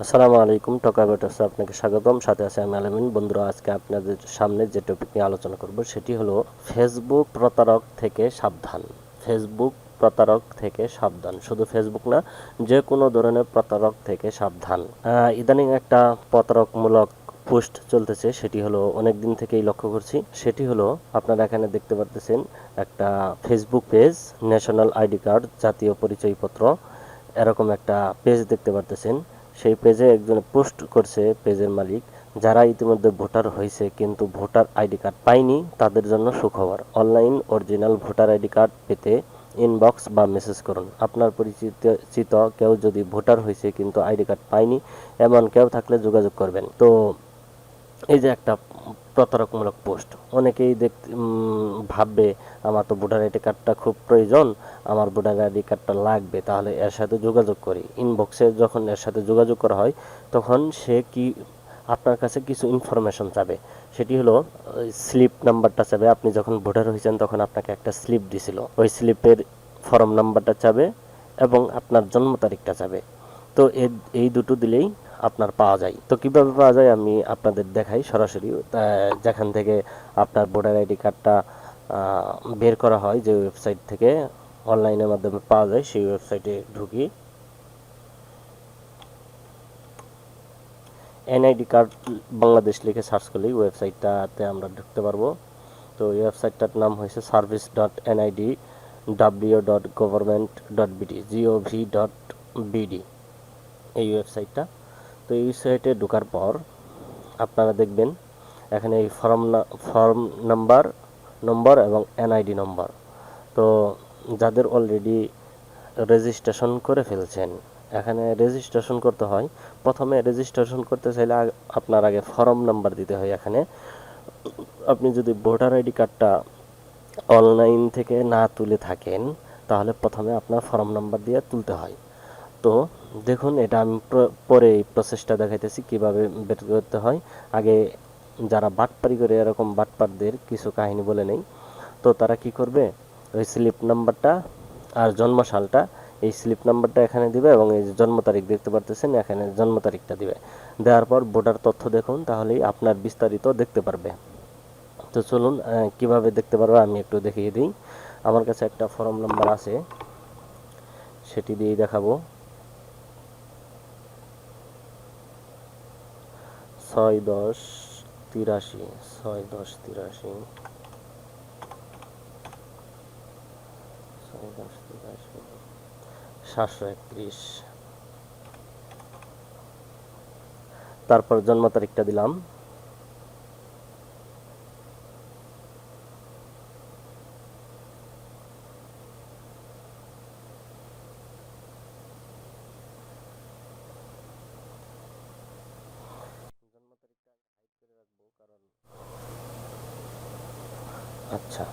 আসসালামু আলাইকুম, টকা বেটার্সে আপনাকে স্বাগতম। সাথে আছে আমি আলামিন। বন্ধুরা, আজকে আপনাদের সামনে যে টপিক নিয়ে আলোচনা করব সেটি হলো ফেসবুক প্রতারক থেকে সাবধান। ফেসবুক প্রতারক থেকে সাবধান, শুধু ফেসবুক না, যে কোনো ধরনের প্রতারক থেকে সাবধান। ইদানিং একটা প্রতারকমূলক পোস্ট চলতেছে, সেটি হলো অনেক দিন থেকেই লক্ষ্য করছি। সেটি হলো আপনারা এখানে দেখতে পারতেছেন একটা Facebook page, national ID card, জাতীয় পরিচয়পত্র, এরকম একটা পেজ দেখতে পারতেছেন। সেই পেজে একজন পোস্ট করছে, পেজের মালিক, যারা ইতিমধ্যে ভোটার হয়েছে কিন্তু ভোটার আইডি কার্ড পায়নি তাদের জন্য সুখবর। Online original voter ID card পেতে ইনবক্স বা মেসেজ করুন। আপনার পরিচিত কেউ যদি ভোটার হয়েছে কিন্তু আইডি কার্ড পায়নি, এমন কেউ থাকলে যোগাযোগ করবেন। তো এই যে একটা প্রতারকমূলক পোস্ট, অনেকেই ভাববে আমার তো ভোটার আইডি কার্ডটা খুব প্রয়োজন, আমার ভোটার আইডি কার্ডটা লাগবে, তাহলে এর সাথে যোগাযোগ করি। ইনবক্সে যখন এর সাথে যোগাযোগ করা হয় তখন সে কি আপনার কাছে কিছু ইনফরমেশন চাবে। সেটি হলো স্লিপ নাম্বারটা চাবে। আপনি যখন ভোটার হয়েছেন তখন আপনাকে একটা স্লিপ দিছিল, ওই স্লিপের ফর্ম নাম্বারটা চাবে এবং আপনার জন্ম তারিখটা চাবে। তো এই দুটো দিলেই আপনার পাওয়া যায়। তো কিভাবে পাওয়া যায় আমি আপনাদের দেখাই সরাসরি। যেখান থেকে আপনার ভোটার আইডি কার্ডটা বের করা হয়, যে ওয়েবসাইট থেকে অনলাইনের মাধ্যমে পাওয়া যায়, সেই ওয়েবসাইটে ঢুকি। এনআইডি কার্ড বাংলাদেশ লিখে সার্চ করলেই ওয়েবসাইটটাতে আমরা ঢুকতে পারবো। তো এই ওয়েবসাইটটার নাম হয়েছে service.nid.w.government.bd এই ওয়েবসাইটটা। তো এই ওয়েবসাইটে ঢোকার পর আপনারা দেখবেন এখানে এই ফর্ম নম্বর এবং এনআইডি নম্বর। তো যাদের অলরেডি রেজিস্ট্রেশন করে ফেলছেন, এখানে রেজিস্ট্রেশন করতে হয়। প্রথমে রেজিস্ট্রেশন করতে চাইলে আপনার আগে ফর্ম নাম্বার দিতে হয়। এখানে আপনি যদি ভোটার আইডি কার্ডটা অনলাইন থেকে না তুলে থাকেন তাহলে প্রথমে আপনার ফর্ম নাম্বার দিয়ে তুলতে হয়। তো দেখুন, এটা আমি পরে এই প্রসেসটা দেখাইতেছি কিভাবে বের করতে হয়। আগে যারা বাটপারি করে, এরকম বাটপারদের কিছু কাহিনী বলে নেই। তো তারা কি করবে, ওই স্লিপ নাম্বারটা আর জন্ম সালটা, এই স্লিপ নাম্বারটা এখানে দিবে এবং এই যে জন্ম তারিখ দেখতে পারতেছেন, এখানে জন্ম তারিখটা দিবে। দেওয়ার পর ভোটার তথ্য দেখুন, তাহলেই আপনার বিস্তারিত দেখতে পারবে। তো চলুন কিভাবে দেখতে পারবে আমি একটু দেখিয়ে দিই। আমার কাছে একটা ফর্ম নাম্বার আছে, সেটি দিয়েই দেখাবো। 6-10-83, 6-10-83, 6-10-83, 731। তারপর জন্ম তারিখটা দিলাম। আচ্ছা,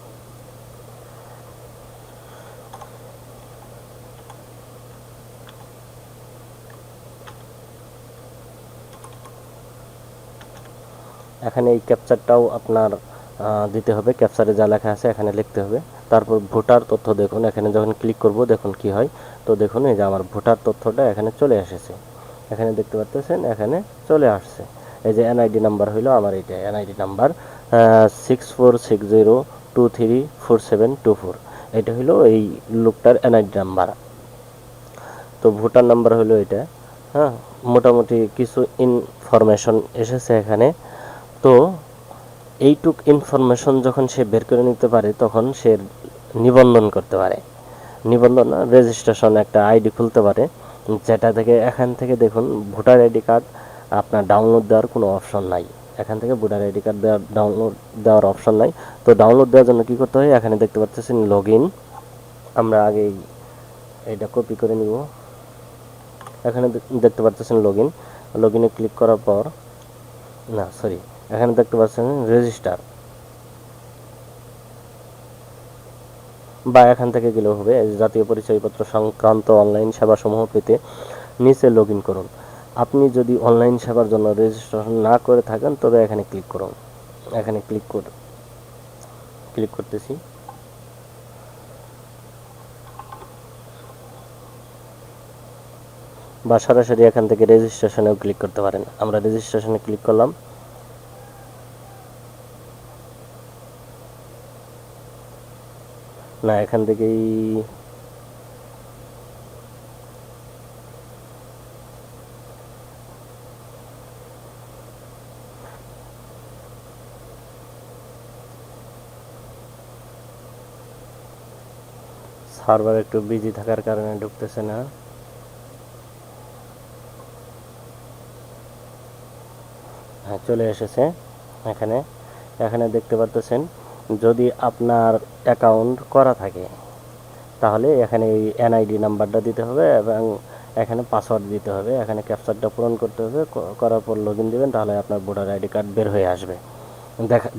এখানে এই ক্যাপচারটাও আপনার দিতে হবে। ক্যাপচারে যা লেখা আছে এখানে লিখতে হবে। তারপর ভোটার তথ্য দেখুন, এখানে যখন ক্লিক করব দেখুন কি হয়। তো দেখুন, এই যে আমার ভোটার তথ্যটা এখানে চলে এসেছে। এখানে দেখতে পাচ্ছেন, এখানে চলে আসছে। এই যে এনআইডি নাম্বার হইলো আমার, এইটা এনআইডি নাম্বার 6460234724। এটা হইলো এই লোকটার এনআইডি নাম্বার। তো ভোটার নাম্বার হলো এটা। হ্যাঁ, মোটামুটি কিছু ইনফরমেশন এসেছে এখানে। তো এইটুক ইনফরমেশন যখন সে বের করে নিতে পারে তখন সে নিবন্ধন করতে পারে। নিবন্ধন না, রেজিস্ট্রেশন একটা আইডি খুলতে পারে, যেটা থেকে এখান থেকে দেখুন ভোটার আইডি কার্ড আপনার ডাউনলোড দেওয়ার কোনো অপশন নাই। এখান থেকে ভোটার আইডি কার্ড ডাউনলোড দেওয়ার অপশন নাই। তো ডাউনলোড দেওয়ার জন্য কী করতে হয়, এখানে দেখতে পাচ্ছেন লগ ইন। আমরা আগে এইটা কপি করে নিব। এখানে দেখতে পাচ্ছেন লগ ইন। লগ ইনে ক্লিক করার পর, না সরি, এখানে দেখতে পাচ্ছেন রেজিস্টার, বা এখান থেকে গেলেও হবে। জাতীয় পরিচয়পত্র সংক্রান্ত অনলাইন সেবাসমূহ পেতে নিচে লগ ইন করুন। আপনি যদি অনলাইন সেবার জন্য রেজিস্ট্রেশন না করে থাকেন তবে এখানে ক্লিক করুন। এখানে ক্লিক করতেছি। বা সরাসরি এখান থেকে রেজিস্ট্রেশনেও ক্লিক করতে পারেন। আমরা রেজিস্ট্রেশনে ক্লিক করলাম। না, এখান থেকেই সার্ভার একটু বিজি থাকার কারণে ঢুকতেছে না। হ্যাঁ, চলে এসেছে। এখানে এখানে দেখতে পাচ্ছেন, যদি আপনার অ্যাকাউন্ট করা থাকে তাহলে এখানে এই এনআইডি নাম্বারটা দিতে হবে এবং এখানে পাসওয়ার্ড দিতে হবে। এখানে ক্যাপচারটা পূরণ করতে হবে। করার পর লগইন দিবেন, তাহলে আপনার ভোটার আইডি কার্ড বের হয়ে আসবে,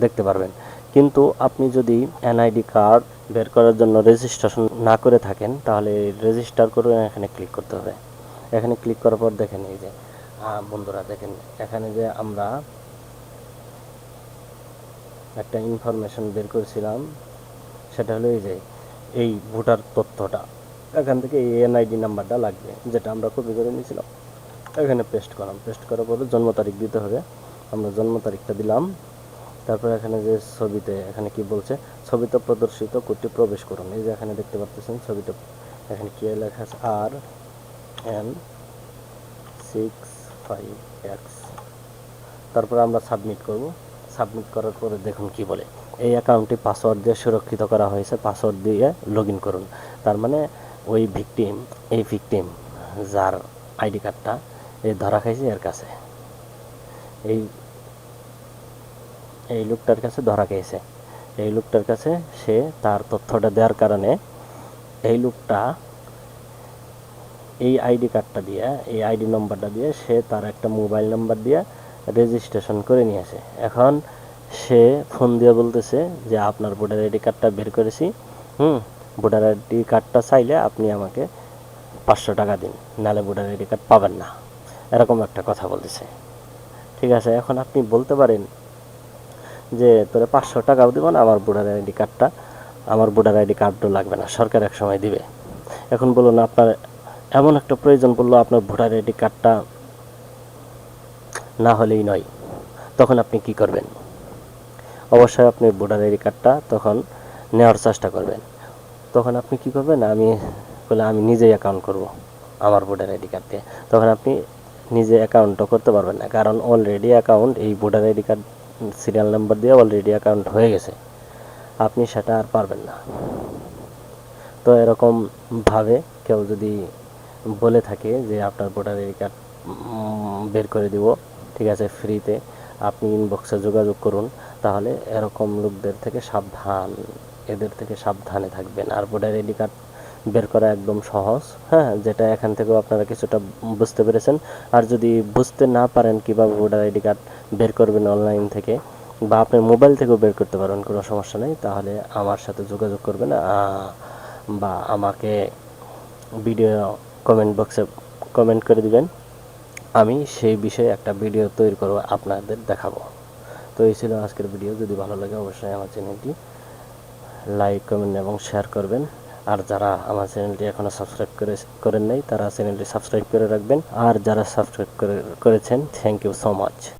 দেখতে পারবেন। কিন্তু আপনি যদি এনআইডি কার্ড বের করার জন্য রেজিস্ট্রেশন না করে থাকেন, তাহলে রেজিস্টার করে এখানে ক্লিক করতে হবে। এখানে ক্লিক করার পর দেখেন, এই যে বন্ধুরা দেখেন, এখানে যে আমরা একটা ইনফরমেশন বের করেছিলাম, সেটা হলো এই যে এই ভোটার তথ্যটা, এখান থেকে এই এনআইডি নাম্বারটা লাগবে, যেটা আমরা কপি করে নিয়েছিলাম। এখানে পেস্ট করলাম। পেস্ট করার পরে জন্ম তারিখ দিতে হবে। আমরা জন্ম তারিখটা দিলাম। তারপর এখানে যে ছবিতে, এখানে কি বলছে, ছবিতে প্রদর্শিত কোডটি প্রবেশ করুন। এই যে এখানে দেখতে পাচ্ছেন ছবিতে এখানে কি লেখা আছে, RN65X। তারপর আমরা সাবমিট করব। সাবমিট করার পরে দেখুন কি বলে, এই অ্যাকাউন্টটি পাসওয়ার্ড দিয়ে সুরক্ষিত করা হয়েছে, পাসওয়ার্ড দিয়ে লগ ইন করুন। তার মানে ওই ভিকটিম যার আইডি কার্ডটা এই ধরা খাইছে, এর কাছে এই এই লোকটার কাছে ধরা খেয়েছে। এই লোকটার কাছে সে তার তথ্যটা দেওয়ার কারণে এই লোকটা এই আইডি কার্ডটা দিয়ে, এই আইডি নম্বরটা দিয়ে সে তার একটা মোবাইল নাম্বার দিয়ে রেজিস্ট্রেশন করে নিয়েছে। এখন সে ফোন দিয়ে বলতেছে যে আপনার ভোটার আইডি কার্ডটা বের করেছি, ভোটার আইডি কার্ডটা চাইলে আপনি আমাকে 500 টাকা দিন, নাহলে ভোটার আইডি কার্ড পাবেন না, এরকম একটা কথা বলতেছে। ঠিক আছে, এখন আপনি বলতে পারেন যে তোরে 500 টাকাও দিব না, আমার ভোটার আইডি কার্ডও লাগবে না, সরকার এক সময় দিবে। এখন বলুন, আপনার এমন একটা প্রয়োজন পড়লো, আপনার ভোটার আইডি কার্ডটা না হলেই নয়, তখন আপনি কি করবেন? অবশ্যই আপনি ভোটার আইডি কার্ডটা তখন নেওয়ার চেষ্টা করবেন। তখন আপনি কি করবেন? আমি নিজেই অ্যাকাউন্ট করব আমার ভোটার আইডি কার্ড দিয়ে। তখন আপনি নিজে অ্যাকাউন্টও করতে পারবেন না, কারণ অলরেডি অ্যাকাউন্ট এই voter ID card serial number দিয়ে অলরেডি অ্যাকাউন্ট হয়ে গেছে, আপনি সেটা আর পারবেন না। তো এরকমভাবে কেউ যদি বলে থাকে যে আপনার ভোটার আইডি কার্ড বের করে দিব, ঠিক আছে, ফ্রিতে, আপনি ইনবক্সে যোগাযোগ করুন, তাহলে এরকম লোকদের থেকে সাবধান, এদের থেকে সাবধানে থাকবেন। আর ভোটার আইডি কার্ড বের করা একদম সহজ, হ্যাঁ, যেটা এখান থেকেও আপনারা কিছুটা বুঝতে পেরেছেন। আর যদি বুঝতে না পারেন কীভাবে ভোটার আইডি কার্ড বের করবেন অনলাইন থেকে, বা আপনি মোবাইল থেকেও বের করতে পারবেন, কোনো সমস্যা নেই, তাহলে আমার সাথে যোগাযোগ করবেন, বা আমাকে ভিডিও কমেন্ট বক্সে কমেন্ট করে দিবেন। আমি সেই বিষয়ে একটা ভিডিও তৈরি করব, আপনাদের দেখাবো। তো এই ছিল আজকের ভিডিও। যদি ভালো লাগে অবশ্যই আমার চ্যানেলটি লাইক, কমেন্ট এবং শেয়ার করবেন। আর যারা আমার চ্যানেলটি এখনও সাবস্ক্রাইব করেন নাই, তারা চ্যানেলটি সাবস্ক্রাইব করে রাখবেন। আর যারা সাবস্ক্রাইব করেছেন, থ্যাংক ইউ সো মাচ।